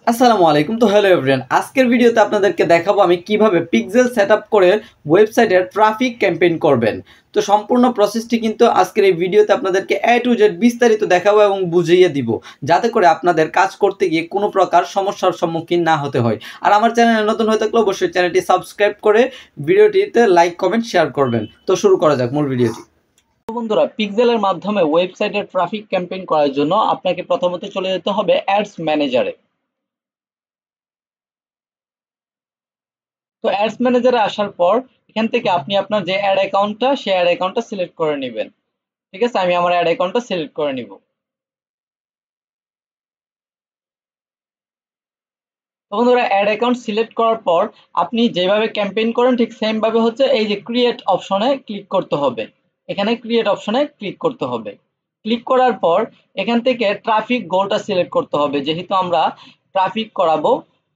আসসালামু আলাইকুম। তো হ্যালো এভরিওয়ান, আজকের ভিডিওতে আপনাদেরকে দেখাবো আমি কিভাবে পিক্সেল সেটআপ করে ওয়েবসাইটের ট্রাফিক ক্যাম্পেইন করবেন। তো সম্পূর্ণ প্রসেসটি কিন্তু আজকের এই ভিডিওতে আপনাদেরকে A to Z বিস্তারিত দেখাবো এবং বুঝিয়ে দিব, যাতে করে আপনাদের কাজ করতে গিয়ে কোনো প্রকার সমস্যার সম্মুখীন না হতে হয়। আর আমার চ্যানেলে নতুন হয়ে থাকলে অবশ্যই চ্যানেলটি সাবস্ক্রাইব করে ভিডিওটিতে লাইক, কমেন্ট, শেয়ার করবেন। তো শুরু করা যাক মূল ভিডিওটি। বন্ধুরা, পিক্সেলের মাধ্যমে ওয়েবসাইটের ট্রাফিক ক্যাম্পেইন করার জন্য আপনাকে প্রথমত চলে যেতে হবে অ্যাডস ম্যানেজারে। তো অ্যাডস ম্যানেজারে আসার পর এখান থেকে আপনি আপনার যে অ্যাড অ্যাকাউন্টটা সেই অ্যাড অ্যাকাউন্টটা সিলেক্ট করে নেবেন। ঠিক আছে, আমি আমার অ্যাড অ্যাকাউন্টটা সিলেক্ট করে নিব। তো বন্ধুরা, অ্যাড অ্যাকাউন্ট সিলেক্ট করার পর আপনি যেভাবে ক্যাম্পেইন করেন ঠিক সেম ভাবে হচ্ছে এই যে ক্রিয়েট অপশনে ক্লিক করতে হবে। এখানে ক্রিয়েট অপশনে ক্লিক করতে হবে। ক্লিক করার পর এখান থেকে ট্রাফিক গোলটা সিলেক্ট করতে হবে, যেহেতু আমরা ট্রাফিক করাবো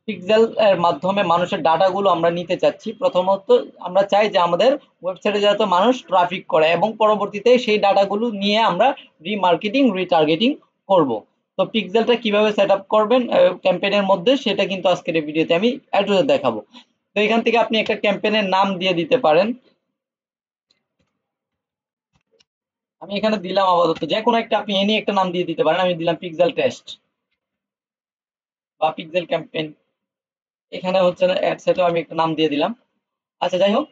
পিক্সেল এর মাধ্যমে মানুষের ডাটাগুলো আমরা নিতে চাচ্ছি। প্রথমত আমরা চাই যে আমাদের ওয়েবসাইটে যাতে মানুষ ট্রাফিক করে এবং পরবর্তীতে সেই ডাটাগুলো নিয়ে আমরা রিমার্কেটিং রিটার্গেটিং করব। তো পিক্সেলটা কিভাবে সেটআপ করবেন ক্যাম্পেইনের মধ্যে সেটা কিন্তু আজকের এই ভিডিওতে আমি অ্যাড্রেস দেখাবো। তো এখান থেকে আপনি একটা ক্যাম্পেইনের নাম দিয়ে দিতে পারেন। আমি এখানে দিলাম আপাতত যে কোনো একটা, আপনি এনি একটা নাম দিয়ে দিতে পারেন। আমি দিলাম পিক্সেল টেস্ট বা পিক্সেল ক্যাম্পেইন। এখানে হচ্ছে অ্যাড সেটও আমি একটা নাম দিয়ে দিলাম। আচ্ছা, যাই হোক।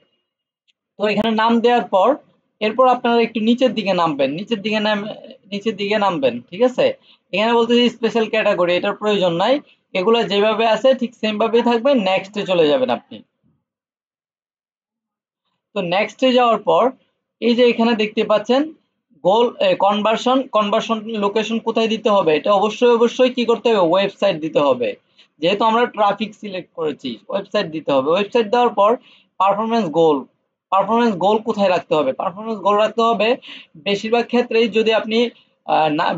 তো এখানে নাম দেওয়ার পর এরপর আপনারা একটু নিচের দিকে নামবেন, নিচের দিকে নামবেন। ঠিক আছে, এখানে বলতেছি স্পেশাল ক্যাটাগরি, এটার প্রয়োজন নাই। এগুলো যেভাবে আছে ঠিক সেম ভাবেই থাকবে। নেক্সটে চলে যাবেন আপনি। তো নেক্সটে যাওয়ার পর এই যে এখানে দেখতে পাচ্ছেন গোল কনভার্সন লোকেশন কোথায় দিতে হবে, এটা অবশ্যই কি করতে হবে, ওয়েবসাইট দিতে হবে। যেহেতু আমরা ট্রাফিক সিলেক্ট করেছি, ওয়েবসাইট দিতে হবে। ওয়েবসাইট দেওয়ার পর পারফরমেন্স গোল কোথায় রাখতে হবে, পারফরমেন্স গোল রাখতে হবে বেশিরভাগ ক্ষেত্রেই যদি আপনি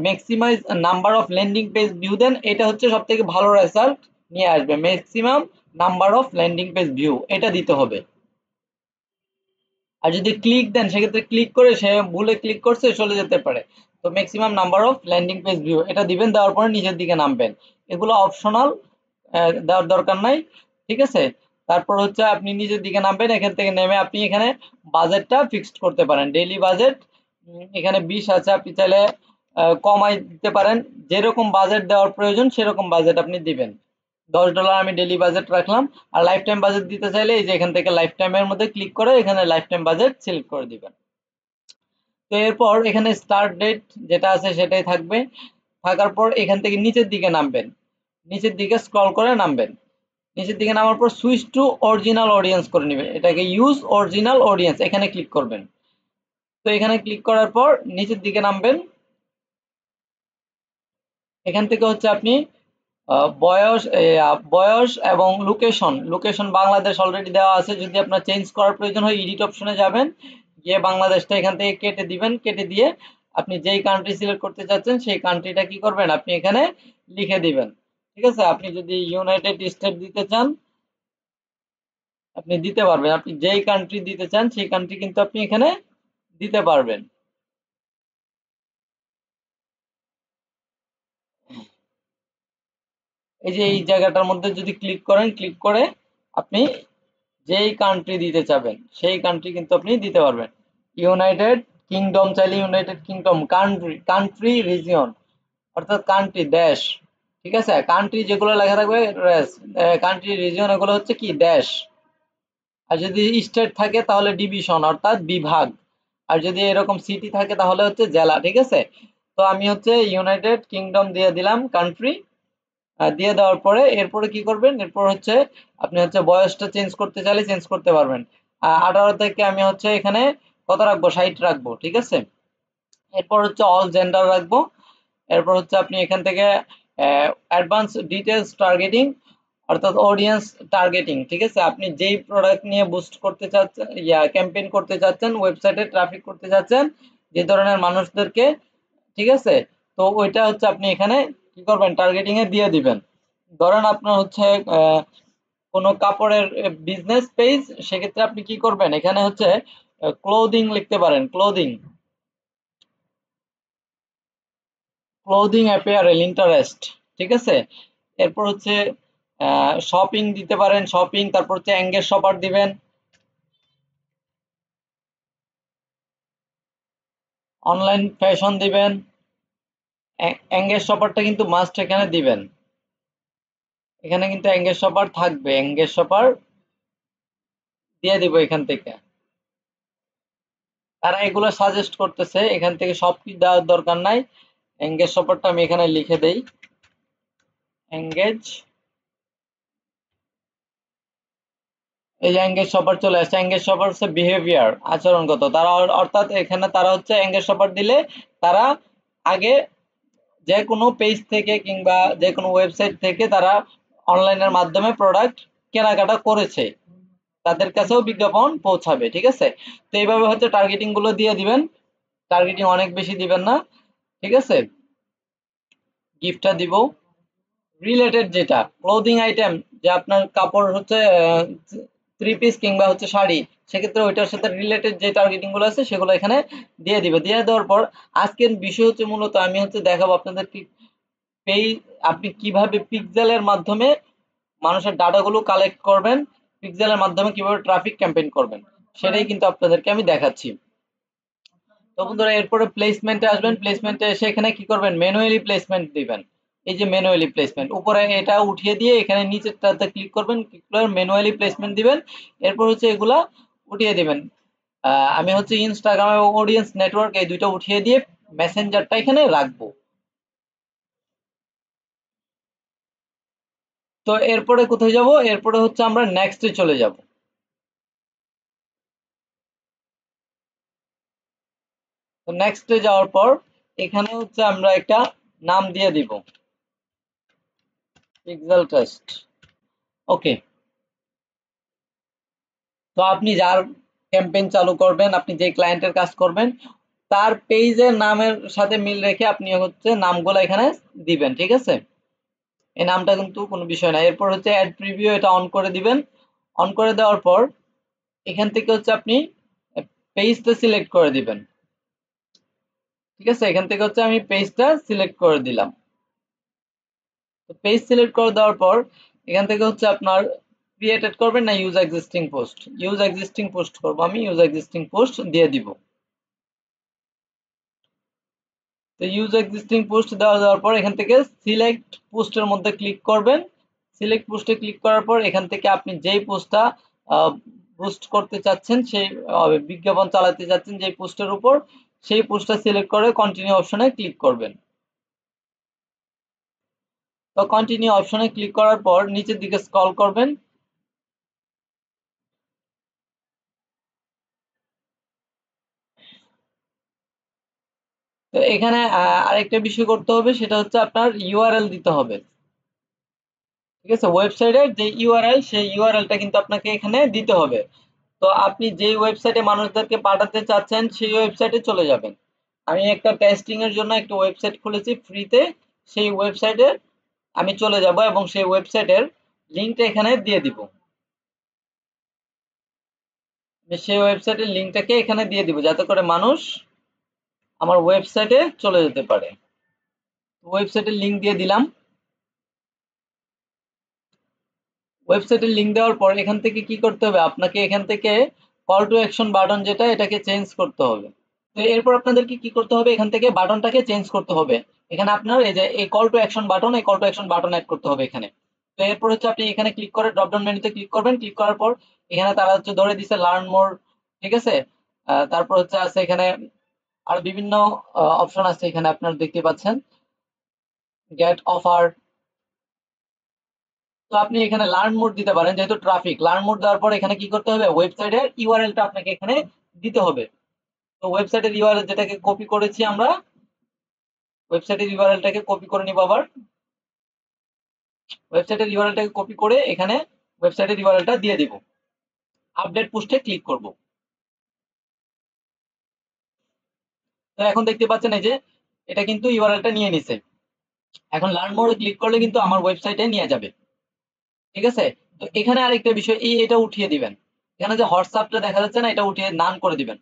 maximize number of landing page view দেন, এটা হচ্ছে সব থেকে ভালো রেজাল্ট নিয়ে আসবে। Maximum number of landing page view এটা দিতে হবে। আর যদি ক্লিক দেন সেক্ষেত্রে ক্লিক করে সে ভুলে ক্লিক করছে চলে যেতে পারে। তো maximum number of landing page view এটা দিবেন। দেওয়ার পরে নিচের দিকে নামবেন। এগুলো অপশনাল, দেওয়ার দরকার নাই। ঠিক আছে, তারপর হচ্ছে আপনি নিচের দিকে নামবেন। এখান থেকে নেমে আপনি এখানে বাজেটটা ফিক্সড করতে পারেন। ডেইলি বাজেট এখানে 20 আছে, আপনি চাইলে কমাই দিতে পারেন। যেরকম বাজেট দেওয়ার প্রয়োজন সেরকম বাজেট আপনি দিবেন। $10 আমি ডেইলি বাজেট রাখলাম। আর লাইফ টাইম বাজেট দিতে চাইলে এই যে এখান থেকে লাইফ টাইমের মধ্যে ক্লিক করে এখানে লাইফ টাইম বাজেট সিলেক্ট করে দিবেন। তো এরপর এখানে স্টার্ট ডেট যেটা আছে সেটাই থাকবে। থাকার পর এখান থেকে নিচের দিকে নামবেন, নিচের দিকে স্ক্রল করে নামবেন। নিচের দিকে নামার পর সুইচ টু অরিজিনাল অডিয়েন্স করে নেবেন, এটাকে ইউজ অরিজিনাল অডিয়েন্স এখানে ক্লিক করবেন। তো এখানে ক্লিক করার পর নিচের দিকে নামবেন। এখান থেকে হচ্ছে আপনি বয়স এবং লোকেশন বাংলাদেশ অলরেডি দেওয়া আছে। যদি আপনার চেঞ্জ করার প্রয়োজন হয় এডিট অপশনে যাবেন, গিয়ে বাংলাদেশটা এখান থেকে কেটে দিবেন। কেটে দিয়ে আপনি যেই কান্ট্রি সিলেক্ট করতে চাচ্ছেন সেই কান্ট্রিটা কি করবেন, আপনি এখানে লিখে দিবেন। ঠিক আছে, আপনি যদি ইউনাইটেড স্টেট দিতে চান আপনি দিতে পারবেন। আপনি যেই কান্ট্রি দিতে চান সেই কান্ট্রি কিন্তু আপনি এখানে দিতে পারবেন। এই যে এই জায়গাটার মধ্যে যদি ক্লিক করেন, ক্লিক করে আপনি যেই কান্ট্রি দিতে চাবেন সেই কান্ট্রি কিন্তু আপনি দিতে পারবেন। ইউনাইটেড কিংডম চাইলে ইউনাইটেড কিংডম, কান্ট্রি রিজিয়ন অর্থাৎ কান্ট্রি দেশ। ঠিক আছে, কান্ট্রি যেগুলো লেখা থাকবে কান্ট্রি রিজিয়ন এগুলো হচ্ছে কি দেশ। আর যদি স্টেট থাকে তাহলে ডিভিশন অর্থাৎ বিভাগ। আর যদি এরকম সিটি থাকে তাহলে হচ্ছে জেলা। ঠিক আছে, তো আমি হচ্ছে ইউনাইটেড কিংডম দিয়ে দিলাম কান্ট্রি। দিয়ে দেওয়ার পরে এরপরে কি করবেন, এরপর হচ্ছে আপনি হচ্ছে বয়সটা চেঞ্জ করতে চাইলে চেঞ্জ করতে পারবেন। 18 থেকে আমি হচ্ছে এখানে কত রাখবো, 60 রাখবো। ঠিক আছে, এরপর হচ্ছে অল জেন্ডার রাখবো। এরপর হচ্ছে আপনি এখান থেকে অ্যাডভান্স ডিটেলস টার্গেটিং অর্থাৎ অডিয়েন্স টার্গেটিং। ঠিক আছে, আপনি যেই প্রোডাক্ট নিয়ে বুস্ট করতে চাচ্ছেন, ক্যাম্পেইন করতে চাচ্ছেন, ওয়েবসাইটে ট্রাফিক করতে চাচ্ছেন, যে ধরনের মানুষদেরকে। ঠিক আছে, তো ওইটা হচ্ছে আপনি এখানে কি করবেন, টার্গেটিং এ দিয়ে দিবেন। ধরেন আপনার হচ্ছে কোনো কাপড়ের বিজনেস পেজ, সেক্ষেত্রে আপনি কি করবেন, এখানে হচ্ছে ক্লোদিং লিখতে পারেন। Clothing অ্যাপিয়ারেল interest. ঠিক আছে, এরপর হচ্ছে শপিং দিতে পারেন, শপিং, তারপর হচ্ছে এঙ্গেজ শপার দিবেন, অনলাইন ফ্যাশন দিবেন। এঙ্গেজ শপারটা কিন্তু মাস্ট এখানে দিবেন, এখানে কিন্তু এঙ্গেজ শপার থাকবে, এঙ্গেজ শপার দিয়ে দিব এখান থেকে। তারা এগুলো সাজেস্ট করতেছে, এখান থেকে সব কিছু দেওয়ার দরকার নাই। এঙ্গেজ শপারটা আমি এখানে লিখে দেই, এঙ্গেজ, এই যে এঙ্গেজ শপার চলে আসছে। এঙ্গেজ শপার হচ্ছে বিহেভিয়ার, আচরণগত। তারা অর্থাৎ এখানে তারা হচ্ছে এঙ্গেজ শপার দিলে তারা আগে যে কোনো পেজ থেকে কিংবা যে কোনো ওয়েবসাইট থেকে তারা অনলাইনের মাধ্যমে প্রোডাক্ট কেনাকাটা করেছে, তাদের কাছেও বিজ্ঞাপন পৌঁছাবে। ঠিক আছে, তো এইভাবে হচ্ছে টার্গেটিং গুলো দিয়ে দিবেন, টার্গেটিং অনেক বেশি দিবেন না। ঠিক আছে, গিফটটা দিব রিলেটেড, যেটা ক্লোদিং আইটেম, যে আপনার কাপড় হচ্ছে থ্রি পিস কিংবা হচ্ছে শাড়ি, সেক্ষেত্রে ওইটার সাথে রিলেটেড যে টার্গেটিং গুলো আছে সেগুলো এখানে দিয়ে দিবে। দিয়ে দেওয়ার পর আজকের বিষয় হচ্ছে মূলত আমি হচ্ছে দেখাবো আপনাদের আপনি কিভাবে পিক্সেলের মাধ্যমে মানুষের ডাটাগুলো কালেক্ট করবেন, পিক্সেলের মাধ্যমে কিভাবে ট্রাফিক ক্যাম্পেইন করবেন, সেটাই কিন্তু আপনাদেরকে আমি দেখাচ্ছি। তো বন্ধুরা এরপরে প্লেসমেন্টে আসবেন, প্লেসমেন্টে এসে এখানে কি করবেন, ম্যানুয়ালি প্লেসমেন্ট দিবেন। এই যে ম্যানুয়ালি প্লেসমেন্ট, উপরে এটা উঠিয়ে দিয়ে এখানে নিচেরটাতে ক্লিক করবেন, ক্লিক করে ম্যানুয়ালি প্লেসমেন্ট দিবেন। এরপর হচ্ছে এগুলা উঠিয়ে দিবেন। আমি হচ্ছে ইনস্টাগ্রাম এবং অডিয়েন্স নেটওয়ার্ক এই দুইটা উঠিয়ে দিয়ে মেসেঞ্জারটা এখানে রাখবো। তো এরপরে কোথায় যাব, এরপরে হচ্ছে আমরা নেক্সটে চলে যাব। তো নেক্সটে যাওয়ার পর এখানে হচ্ছে আমরা একটা নাম দিয়ে দিব, পিক্সেল টেস্ট। ওকে, তো আপনি যার ক্যাম্পেইন চালু করবেন, আপনি যে ক্লায়েন্টের কাজ করবেন, তার পেজের নামের সাথে মিল রেখে আপনি হচ্ছে নামগুলো এখানে দিবেন। ঠিক আছে, এই নামটা কিন্তু কোনো বিষয় না। এরপর হচ্ছে অ্যাড প্রিভিউ, এটা অন করে দিবেন। অন করে দেওয়ার পর এখান থেকে হচ্ছে আপনি পেজটা সিলেক্ট করে দিবেন। ঠিক আছে, এখান থেকে হচ্ছে আমি পেজটা সিলেক্ট করে দিলাম। তো পেজ সিলেক্ট করে দেওয়ার পর এখান থেকে হচ্ছে আপনার ক্রিয়েটেড করবেন না use existing post, use existing post করব আমি, ইউজ এক্সিস্টিং পোস্ট দিয়ে দিব। তো ইউজ এক্সিস্টিং পোস্ট দেওয়ার পর এখান থেকে সিলেক্ট পোস্টের মধ্যে ক্লিক করবেন। সিলেক্ট পোস্টে ক্লিক করার পর এখান থেকে আপনি যেই পোস্টটা বুস্ট করতে চাচ্ছেন, সেই বিজ্ঞাপন চালাতে চাচ্ছেন যেই পোস্টের উপর, সেই পোস্টটা সিলেক্ট করে কন্টিনিউ অপশনে ক্লিক করবেন। তো কন্টিনিউ অপশনে ক্লিক করার পর নিচের দিকে স্ক্রল করবেন। তো এখানে আরেকটা বিষয় করতে হবে, সেটা হচ্ছে আপনার ইউআরএল দিতে হবে। ঠিক আছে, ওয়েবসাইটের যে ইউআরএল, সেই ইউআরএলটা কিন্তু আপনাকে এখানে দিতে হবে। তো আপনি যেই ওয়েবসাইটে মানুষদেরকে পাঠাতে চাচ্ছেন সেই ওয়েবসাইটে চলে যাবেন। আমি একটা টেস্টিং এর জন্য একটা ওয়েবসাইট খুলেছি ফ্রিতে, সেই ওয়েবসাইটে আমি চলে যাব এবং সেই ওয়েবসাইটের লিঙ্কটা এখানে দিয়ে দিব। সেই ওয়েবসাইটের লিঙ্কটাকে এখানে দিয়ে দিব যাতে করে মানুষ আমার ওয়েবসাইটে চলে যেতে পারে। ওয়েবসাইটের লিঙ্ক দিয়ে দিলাম। ওয়েবসাইটের লিঙ্ক দেওয়ার পর এখান থেকে কি করতে হবে, আপনাকে এখান থেকে কল টু অ্যাকশন বাটন যেটা, এটাকে চেঞ্জ করতে হবে। তো এরপর আপনাদেরকে কি করতে হবে, এখান থেকে বাটনটাকে চেঞ্জ করতে হবে। এখানে আপনার এই যে এই কল টু অ্যাকশন বাটন, এই call to action button add করতে হবে এখানে। তো এরপর হচ্ছে আপনি এখানে ক্লিক করে ড্রপ ডাউন মেনুতে ক্লিক করবেন। ক্লিক করার পর এখানে তারা হচ্ছে ধরে দিছে লার্ন মোর। ঠিক আছে, তারপর হচ্ছে আছে এখানে আর বিভিন্ন অপশন আছে, এখানে আপনারা দেখতে পাচ্ছেন গেট অফার। তো আপনি এখানে লার্ন মোড দিতে পারেন, যেহেতু ট্রাফিক। লার্ন মোড দেওয়ার পর এখানে কি করতে হবে, ওয়েবসাইটের ইউআরএলটা আপনাকে এখানে দিতে হবে। তো ওয়েবসাইটের ইউআরএল যেটাকে কপি করেছি আমরা, ওয়েবসাইটের ইউআরএলটাকে কপি করে নিব আবার। ওয়েবসাইটের ইউআরএলটাকে কপি করে এখানে ওয়েবসাইটের ইউআরএলটা দিয়ে দিব। আপডেট পোস্টে ক্লিক করব। তো এখন দেখতে পাচ্ছেন এই যে এটা কিন্তু ইউআরএলটা নিয়ে নিছে। এখন লার্ন মোডে ক্লিক করলে কিন্তু আমার ওয়েবসাইটে নিয়ে যাবে। ঠিক আছে, তো এখানে আরেকটা বিষয়, এটা উঠিয়ে দিবেন। এখানে যে হোয়াটসঅ্যাপটা দেখা যাচ্ছে না, এটা উঠিয়ে নান করে দিবেন।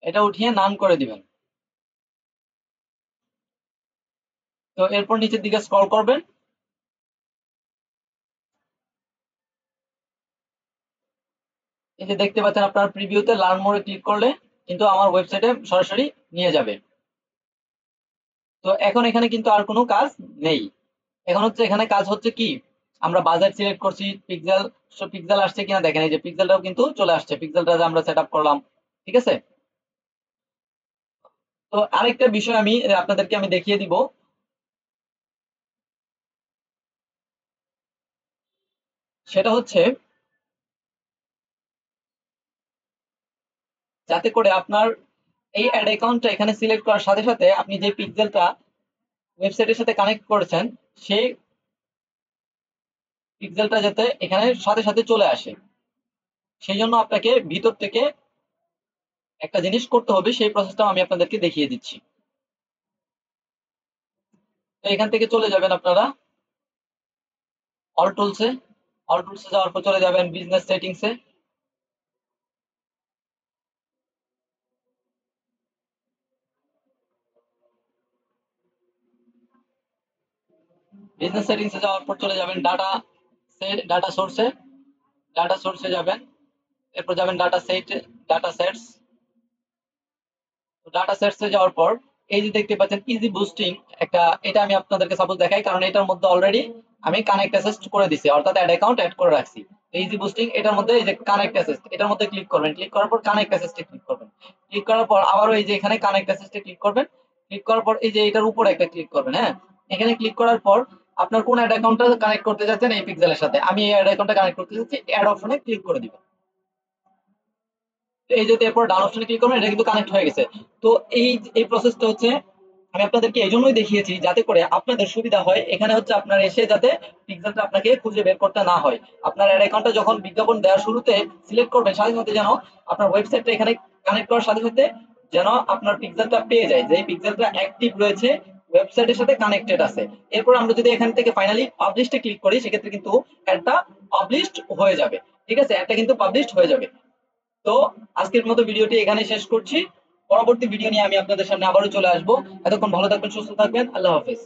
এটা উঠিয়ে নান করে দিবেন। তো এরপর নিচের দিকে স্ক্রল করবেন, এই যে দেখতে পাচ্ছেন আপনার প্রিভিউতে লার্ন মোরে ক্লিক করলে কিন্তু আমার ওয়েবসাইটে সরাসরি নিয়ে যাবে। তো এখন এখানে কিন্তু আর কোনো কাজ নেই, এখন হচ্ছে এখানে কাজ হচ্ছে কি, আমরা বাজেট সিলেক্ট করছি, পিক্সেল, পিক্সেল আসছে কিনা দেখেন, এই যে পিক্সেলটাও কিন্তু চলে আসছে, পিক্সেলটা যে আমরা সেট আপ করলাম, ঠিক আছে। তো আরেকটা বিষয় আমি আপনাদেরকে আমি দেখিয়ে দিব, সেটা হচ্ছে যাতে করে আপনার এই অ্যাড অ্যাকাউন্টটা এখানে সিলেক্ট করার সাথে সাথে আপনি যে পিক্সেলটা ওয়েবসাইটের সাথে কানেক্ট করেছেন সেই পিক্সেলটা যাতে এখানে সাথে সাথে চলে আসে, সেই জন্য আপনাকে ভিতর থেকে একটা জিনিস করতে হবে, সেই প্রসেসটাও আমি আপনাদেরকে দেখিয়ে দিচ্ছি। তো এখান থেকে চলে যাবেন আপনারা অল টুলসে, অল টুলসে যাওয়ার পর চলে যাবেন বিজনেস সেটিংসে, বিজনেস সেটিংসে যাওয়ার পর চলে যাবেন ডাটা সেট, ডাটা সোর্সে, ডাটা সোর্সে যাবেন, এরপর যাবেন data set, data sets, data সেটসে যাওয়ার পর এই যে দেখতে পাচ্ছেন ইজি বুস্টিং একটা, এটা আমি আপনাদেরকে সাপোজ দেখাই, কারণ এটার মধ্যে অলরেডি আমি কানেক্ট অ্যাসেস করে দিছি, অর্থাৎ অ্যাড অ্যাকাউন্ট অ্যাড করে রাখছি। ইজি বুস্টিং এটার মধ্যে এই যে কানেক্ট অ্যাসেস, এটার মধ্যে ক্লিক করবেন, ক্লিক করার পর কানেক্ট অ্যাসেসটে ক্লিক করবেন, ক্লিক করার পর আবারও এই যে এখানে কানেক্ট অ্যাসেসটে ক্লিক করবেন, ক্লিক করার পর এই যে এটার উপরে একটা ক্লিক করবেন, হ্যাঁ, এখানে ক্লিক করার পর আপনার কোন অ্যাড অ্যাকাউন্টটা কানেক্ট করতে যাচ্ছেন এই পিক্সেলের সাথে, আমি এই অ্যাড অ্যাকাউন্টটা কানেক্ট করতে যাচ্ছি, অ্যাড অপশনে ক্লিক করে দিবেন। এই যে এরপর ডান অপশনে ক্লিক করবেন, এটা কিন্তু কানেক্ট হয়ে গেছে। তো এই এই প্রসেসটা হচ্ছে আমি আপনাদেরকে এই জন্যই দেখিয়েছি যাতে করে আপনাদের সুবিধা হয়, এখানে হচ্ছে আপনার এসে যাতে পিক্সেলটা আপনাকে খুঁজে বের করতে না হয়, আপনার অ্যাড অ্যাকাউন্টটা যখন বিজ্ঞাপন দেওয়ার শুরুতে সিলেক্ট করবেন সাথে সাথে যেন আপনার ওয়েবসাইটটা এখানে কানেক্ট করার সাথে সাথে যেন আপনার পিক্সেলটা পেয়ে যায় যে এই পিক্সেলটা অ্যাক্টিভ রয়েছে, ওয়েবসাইটের সাথে কানেক্টেড আছে। এরপর আমরা যদি এখান থেকে ফাইনালি পাবলিশে ক্লিক করি সেক্ষেত্রে কিন্তু অ্যাডটা পাবলিশড হয়ে যাবে, ঠিক আছে, অ্যাডটা কিন্তু পাবলিশড হয়ে যাবে। তো আজকের মতো ভিডিওটি এখানে শেষ করছি, পরবর্তী ভিডিও নিয়ে আমি আপনাদের সামনে আবারও চলে আসবো। এতক্ষণ ভালো থাকবেন, সুস্থ থাকবেন, আল্লাহ হাফেজ।